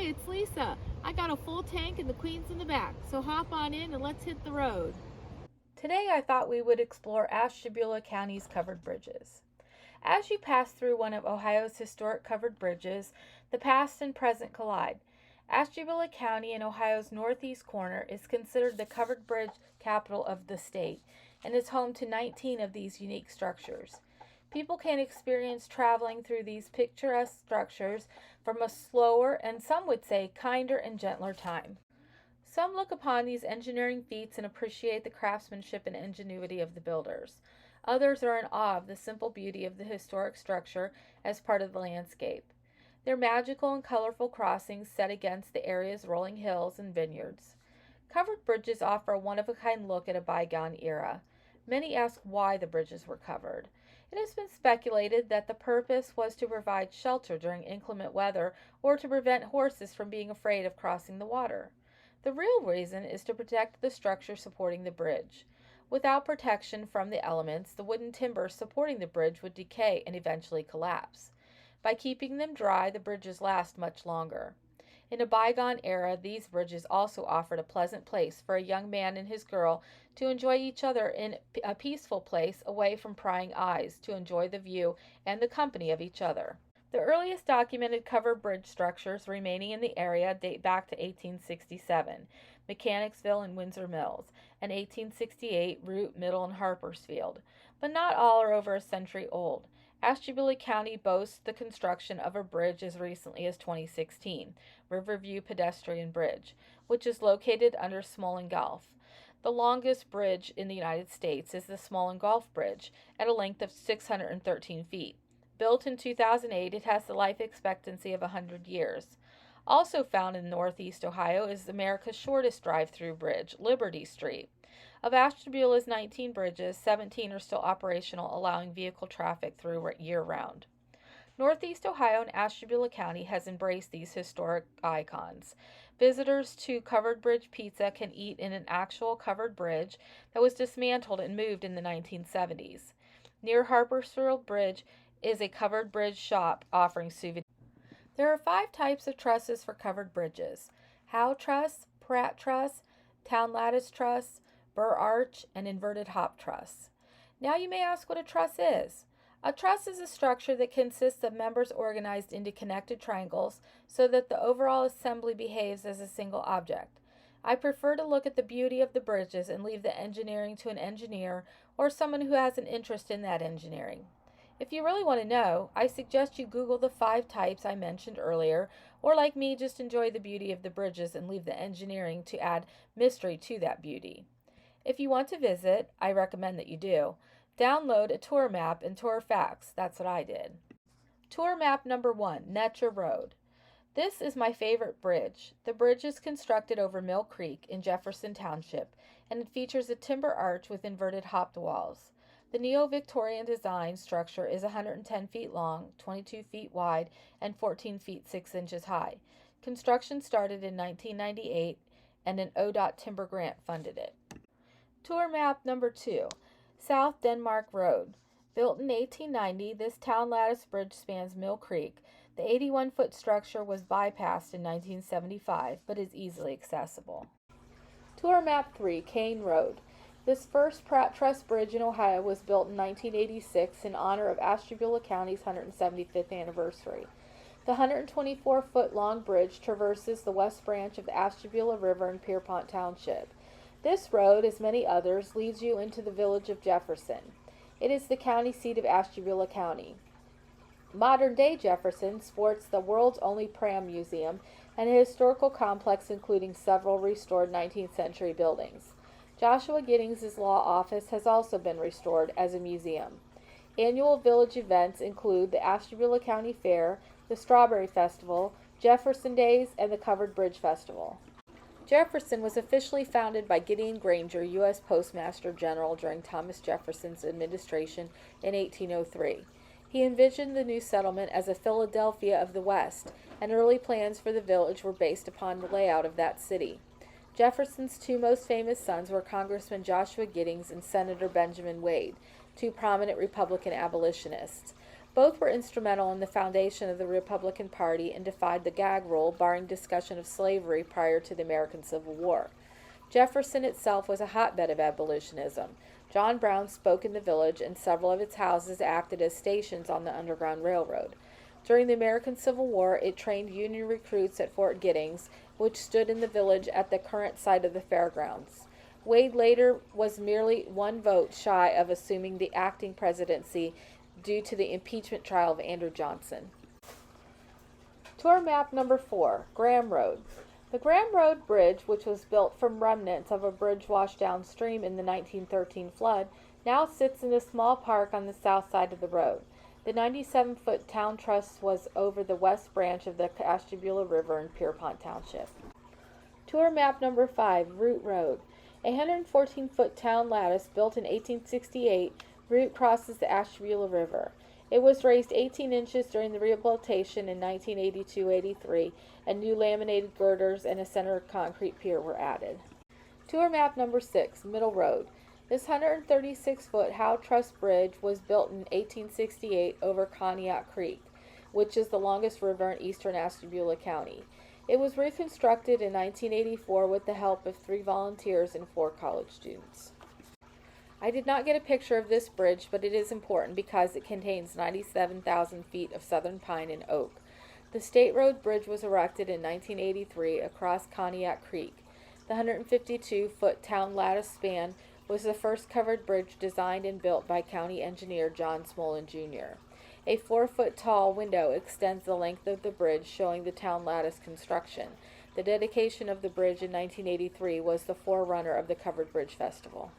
it's Lisa. I got a full tank and the Queen's in the back, so hop on in and let's hit the road. Today I thought we would explore Ashtabula County's covered bridges. As you pass through one of Ohio's historic covered bridges, the past and present collide. Ashtabula County in Ohio's northeast corner is considered the covered bridge capital of the state and is home to 19 of these unique structures. People can experience traveling through these picturesque structures from a slower and some would say kinder and gentler time. Some look upon these engineering feats and appreciate the craftsmanship and ingenuity of the builders. Others are in awe of the simple beauty of the historic structure as part of the landscape. Their magical and colorful crossings set against the area's rolling hills and vineyards. Covered bridges offer a one-of-a-kind look at a bygone era. Many ask why the bridges were covered. It has been speculated that the purpose was to provide shelter during inclement weather or to prevent horses from being afraid of crossing the water. The real reason is to protect the structure supporting the bridge. Without protection from the elements, the wooden timber supporting the bridge would decay and eventually collapse. By keeping them dry, the bridges last much longer. In a bygone era, these bridges also offered a pleasant place for a young man and his girl to enjoy each other in a peaceful place away from prying eyes, to enjoy the view and the company of each other. The earliest documented covered bridge structures remaining in the area date back to 1867, Mechanicsville and Windsor Mills, and 1868, Root, Middle, and Harpersfield, but not all are over a century old. Ashtabula County boasts the construction of a bridge as recently as 2016, Riverview Pedestrian Bridge, which is located under Smolin Golf. The longest bridge in the United States is the Smolin Golf Bridge, at a length of 613 feet. Built in 2008, it has the life expectancy of 100 years. Also found in northeast Ohio is America's shortest drive-through bridge, Liberty Street. Of Ashtabula's 19 bridges, 17 are still operational, allowing vehicle traffic through year-round. Northeast Ohio and Ashtabula County has embraced these historic icons. Visitors to Covered Bridge Pizza can eat in an actual covered bridge that was dismantled and moved in the 1970s. Near Harpersville Bridge is a covered bridge shop offering souvenirs. There are 5 types of trusses for covered bridges: Howe truss, Pratt truss, town lattice truss, burr arch, and inverted hop truss. Now you may ask what a truss is. A truss is a structure that consists of members organized into connected triangles so that the overall assembly behaves as a single object. I prefer to look at the beauty of the bridges and leave the engineering to an engineer or someone who has an interest in that engineering. If you really want to know, I suggest you Google the 5 types I mentioned earlier, or like me, just enjoy the beauty of the bridges and leave the engineering to add mystery to that beauty. If you want to visit, I recommend that you do. Download a tour map and tour facts. That's what I did. Tour map number 1, Netcher Road. This is my favorite bridge. The bridge is constructed over Mill Creek in Jefferson Township, and it features a timber arch with inverted hopped walls. The neo-Victorian design structure is 110 feet long, 22 feet wide, and 14 feet 6 inches high. Construction started in 1998, and an ODOT timber grant funded it. Tour map number 2, South Denmark Road. Built in 1890, this town lattice bridge spans Mill Creek. The 81-foot structure was bypassed in 1975, but is easily accessible. Tour map 3, Caine Rd. This first Pratt Truss Bridge in Ohio was built in 1986 in honor of Ashtabula County's 175th anniversary. The 124-foot-long bridge traverses the west branch of the Ashtabula River in Pierpont Township. This road, as many others, leads you into the village of Jefferson. It is the county seat of Ashtabula County. Modern-day Jefferson sports the world's only pram museum and a historical complex including several restored 19th century buildings. Joshua Giddings' law office has also been restored as a museum. Annual village events include the Ashtabula County Fair, the Strawberry Festival, Jefferson Days, and the Covered Bridge Festival. Jefferson was officially founded by Gideon Granger, U.S. Postmaster General during Thomas Jefferson's administration in 1803. He envisioned the new settlement as a Philadelphia of the West, and early plans for the village were based upon the layout of that city. Jefferson's 2 most famous sons were Congressman Joshua Giddings and Senator Benjamin Wade, 2 prominent Republican abolitionists. Both were instrumental in the foundation of the Republican Party and defied the gag rule, barring discussion of slavery prior to the American Civil War. Jefferson itself was a hotbed of abolitionism. John Brown spoke in the village, and several of its houses acted as stations on the Underground Railroad. During the American Civil War, it trained Union recruits at Fort Giddings, which stood in the village at the current site of the fairgrounds. Wade later was merely one vote shy of assuming the acting presidency due to the impeachment trial of Andrew Johnson. Tour map number 4, Graham Road. The Graham Road Bridge, which was built from remnants of a bridge washed downstream in the 1913 flood, now sits in a small park on the south side of the road. The 97-foot town truss was over the west branch of the Ashtabula River in Pierpont Township. Tour map number 5, Root Road. A 114-foot town lattice built in 1868, Root crosses the Ashtabula River. It was raised 18 inches during the rehabilitation in 1982-83, and new laminated girders and a center concrete pier were added. Tour map number 6, Middle Road. This 136-foot Howe Truss Bridge was built in 1868 over Conneaut Creek, which is the longest river in eastern Ashtabula County. It was reconstructed in 1984 with the help of 3 volunteers and 4 college students. I did not get a picture of this bridge, but it is important because it contains 97,000 feet of southern pine and oak. The State Road Bridge was erected in 1983 across Conneaut Creek. The 152-foot town lattice span was the first covered bridge designed and built by county engineer John Smolin Jr. A 4-foot tall window extends the length of the bridge, showing the town lattice construction. The dedication of the bridge in 1983 was the forerunner of the Covered Bridge Festival.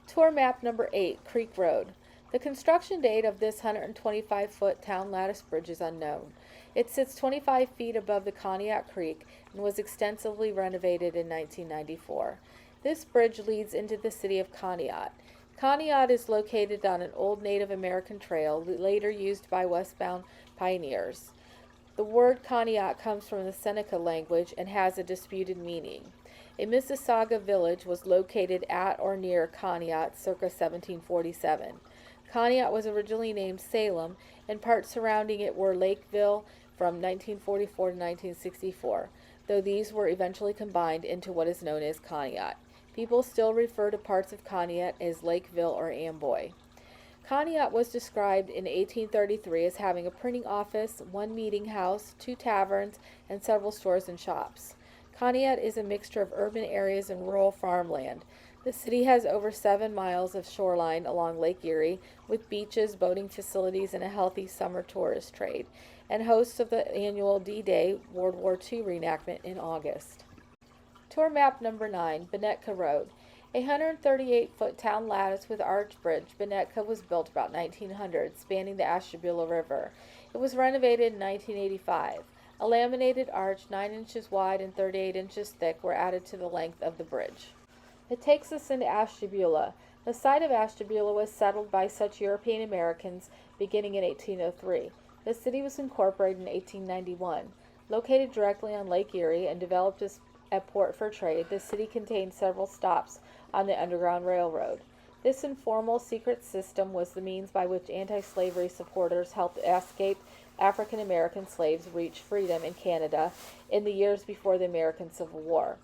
Tour map number 8, Creek Road. The construction date of this 125-foot town lattice bridge is unknown. It sits 25 feet above the Conneaut Creek and was extensively renovated in 1994. This bridge leads into the city of Conneaut. Conneaut is located on an old Native American trail, later used by westbound pioneers. The word Conneaut comes from the Seneca language and has a disputed meaning. A Mississauga village was located at or near Conneaut circa 1747. Conneaut was originally named Salem, and parts surrounding it were Lakeville from 1944 to 1964, though these were eventually combined into what is known as Conneaut. People still refer to parts of Conneaut as Lakeville or Amboy. Conneaut was described in 1833 as having a printing office, 1 meeting house, 2 taverns, and several stores and shops. Conneaut is a mixture of urban areas and rural farmland. The city has over 7 miles of shoreline along Lake Erie, with beaches, boating facilities, and a healthy summer tourist trade, and hosts of the annual D-Day World War II reenactment in August. Tour map number 9, Benetka Road. A 138-foot town lattice with arch bridge, Benetka was built about 1900, spanning the Ashtabula River. It was renovated in 1985. A laminated arch 9 inches wide and 38 inches thick were added to the length of the bridge. It takes us into Ashtabula. The site of Ashtabula was settled by such European Americans beginning in 1803. The city was incorporated in 1891. Located directly on Lake Erie and developed as a port for trade, the city contained several stops on the Underground Railroad. This informal secret system was the means by which anti-slavery supporters helped escaped African American slaves reach freedom in Canada in the years before the American Civil War.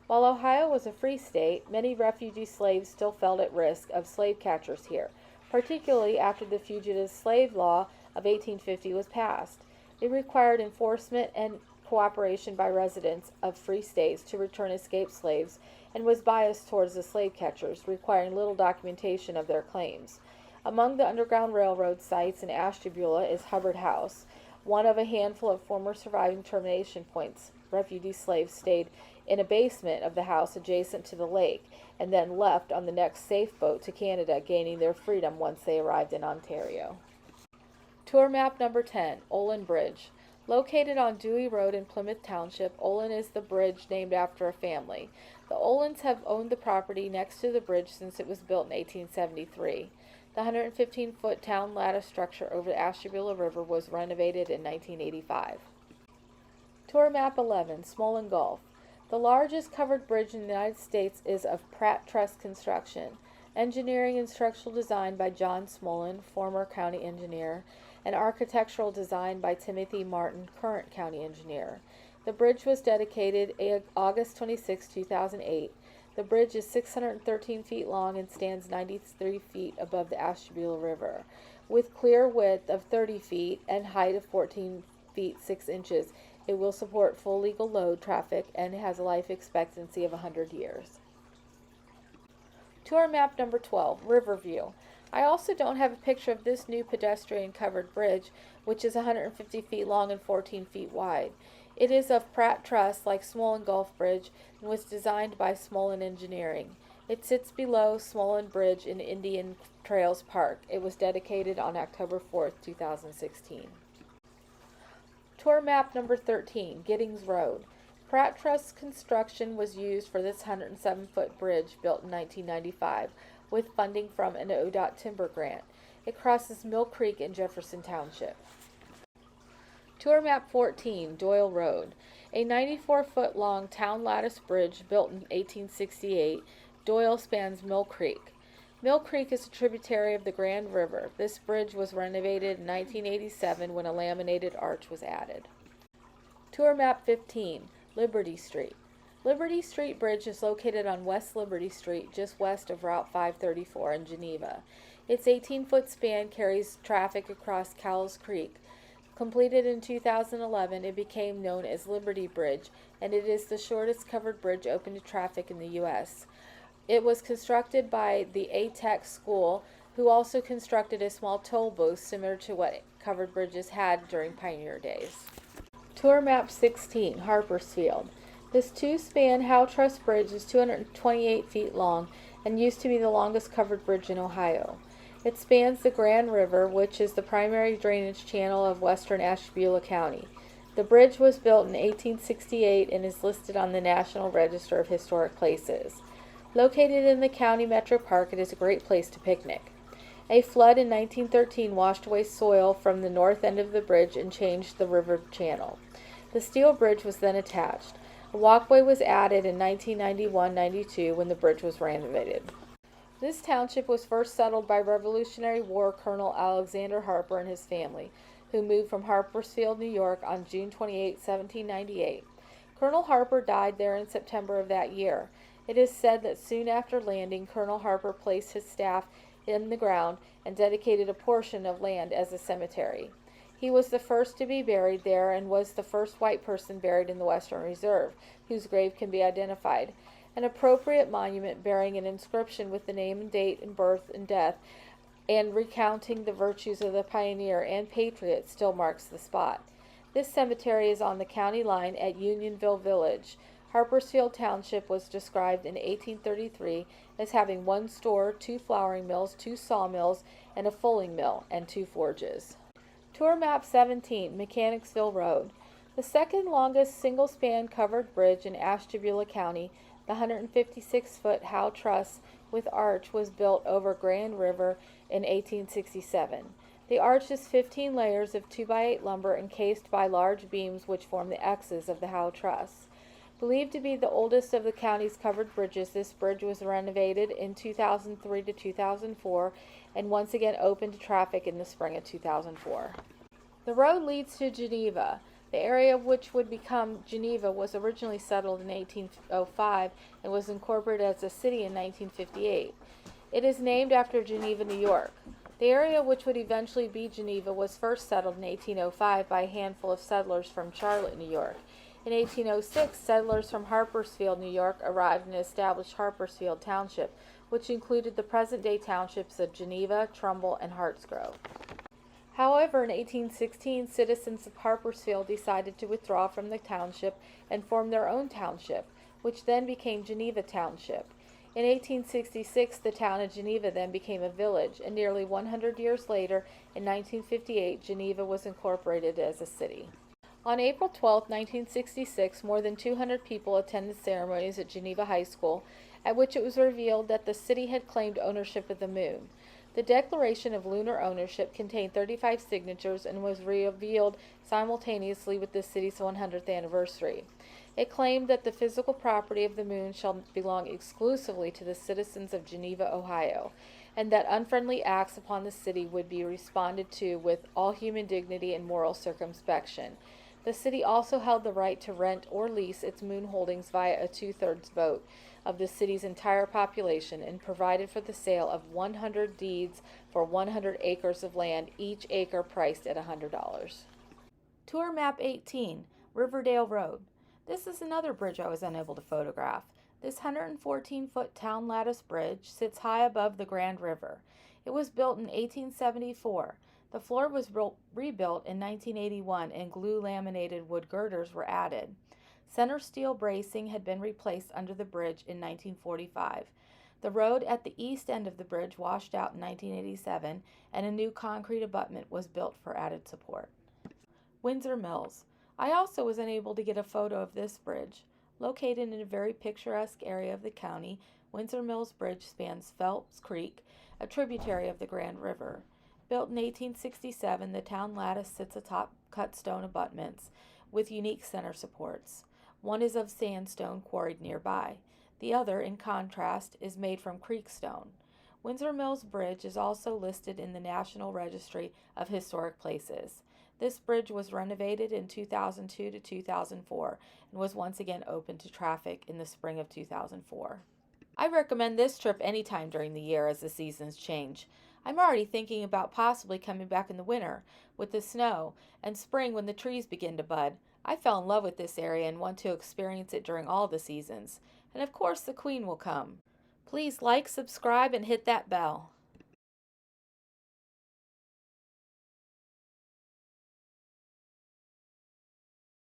While Ohio was a free state, many refugee slaves still felt at risk of slave catchers here, particularly after the Fugitive Slave Law of 1850 was passed. It required enforcement and cooperation by residents of free states to return escaped slaves and was biased towards the slave catchers, requiring little documentation of their claims. Among the Underground Railroad sites in Ashtabula is Hubbard House, one of a handful of former surviving termination points. Refugee slaves stayed in a basement of the house adjacent to the lake and then left on the next safe boat to Canada, gaining their freedom once they arrived in Ontario. Tour map number 10, Olin Bridge. Located on Doyle Road in Plymouth Township, Olin is the bridge named after a family. The Olins have owned the property next to the bridge since it was built in 1873. The 115-foot town lattice structure over the Ashtabula River was renovated in 1985. Tour map 11, Smolin Golf. The largest covered bridge in the United States is of Pratt Truss construction. Engineering and structural design by John Smolin, former county engineer, and architectural design by Timothy Martin, current county engineer. The bridge was dedicated August 26, 2008. The bridge is 613 feet long and stands 93 feet above the Ashtabula River. With clear width of 30 feet and height of 14 feet 6 inches, it will support full legal load traffic and has a life expectancy of 100 years. Tour map number 12, Riverview. I also don't have a picture of this new pedestrian covered bridge, which is 150 feet long and 14 feet wide. It is of Pratt Truss, like Smolin Golf Bridge, and was designed by Smolin Engineering. It sits below Smolin Bridge in Indian Trails Park. It was dedicated on October 4, 2016. Tour map number 13, Giddings Road. Pratt Truss construction was used for this 107-foot bridge built in 1995 with funding from an ODOT timber grant. It crosses Mill Creek in Jefferson Township. Tour map 14, Doyle Road. A 94-foot long town lattice bridge built in 1868, Doyle spans Mill Creek. Mill Creek is a tributary of the Grand River. This bridge was renovated in 1987 when a laminated arch was added. Tour map 15, Liberty Street. Liberty Street Bridge is located on West Liberty Street, just west of Route 534 in Geneva. Its 18-foot span carries traffic across Cowles Creek. Completed in 2011, it became known as Liberty Bridge, and it is the shortest covered bridge open to traffic in the U.S. It was constructed by the A-Tech School, who also constructed a small toll booth similar to what covered bridges had during pioneer days. Tour map 16, Harpersfield. This two-span Howe Truss Bridge is 228 feet long and used to be the longest covered bridge in Ohio. It spans the Grand River, which is the primary drainage channel of western Ashtabula County. The bridge was built in 1868 and is listed on the National Register of Historic Places. Located in the county metro park, it is a great place to picnic. A flood in 1913 washed away soil from the north end of the bridge and changed the river channel. The steel bridge was then attached. A walkway was added in 1991-92 when the bridge was renovated. This township was first settled by Revolutionary War Colonel Alexander Harper and his family, who moved from Harpersfield, New York on June 28, 1798. Colonel Harper died there in September of that year. It is said that soon after landing, Colonel Harper placed his staff in the ground and dedicated a portion of land as a cemetery. He was the first to be buried there and was the first white person buried in the Western Reserve, whose grave can be identified. An appropriate monument bearing an inscription with the name and date and birth and death and recounting the virtues of the pioneer and patriot still marks the spot. This cemetery is on the county line at Unionville Village. Harpersfield Township was described in 1833 as having 1 store, 2 flouring mills, 2 sawmills, and a fulling mill, and 2 forges. Tour map 17, Mechanicsville Road. The second longest single-span covered bridge in Ashtabula County, the 156-foot Howe Truss with arch was built over Grand River in 1867. The arch is 15 layers of 2x8 lumber encased by large beams which form the X's of the Howe Truss. Believed to be the oldest of the county's covered bridges, this bridge was renovated in 2003 to 2004 and once again opened to traffic in the spring of 2004. The road leads to Geneva. The area of which would become Geneva was originally settled in 1805 and was incorporated as a city in 1958. It is named after Geneva, New York. The area which would eventually be Geneva was first settled in 1805 by a handful of settlers from Charlotte, New York. In 1806, settlers from Harpersfield, New York arrived and established Harpersfield Township, which included the present-day townships of Geneva, Trumbull, and Hartsgrove. However, in 1816, citizens of Harpersfield decided to withdraw from the township and form their own township, which then became Geneva Township. In 1866, the town of Geneva then became a village, and nearly 100 years later, in 1958, Geneva was incorporated as a city. On April 12, 1966, more than 200 people attended ceremonies at Geneva High School, at which it was revealed that the city had claimed ownership of the moon. The Declaration of Lunar Ownership contained 35 signatures and was revealed simultaneously with the city's 100th anniversary. It claimed that the physical property of the moon shall belong exclusively to the citizens of Geneva, Ohio, and that unfriendly acts upon the city would be responded to with all human dignity and moral circumspection. The city also held the right to rent or lease its moon holdings via a 2/3 vote of the city's entire population, and provided for the sale of 100 deeds for 100 acres of land, each acre priced at $100. Tour Map 18, Riverdale Road. This is another bridge I was unable to photograph. This 114-foot town lattice bridge sits high above the Grand River. It was built in 1874. The floor was rebuilt in 1981 and glue laminated wood girders were added. Center steel bracing had been replaced under the bridge in 1945. The road at the east end of the bridge washed out in 1987, and a new concrete abutment was built for added support. Windsor Mills. I also was unable to get a photo of this bridge. Located in a very picturesque area of the county, Windsor Mills Bridge spans Phelps Creek, a tributary of the Grand River. Built in 1867, the town lattice sits atop cut stone abutments with unique center supports. One is of sandstone quarried nearby. The other, in contrast, is made from creek stone. Windsor Mills Bridge is also listed in the National Registry of Historic Places. This bridge was renovated in 2002 to 2004 and was once again open to traffic in the spring of 2004. I recommend this trip anytime during the year as the seasons change. I'm already thinking about possibly coming back in the winter with the snow and spring when the trees begin to bud. I fell in love with this area and want to experience it during all the seasons. And of course the Queen will come. Please like, subscribe, and hit that bell.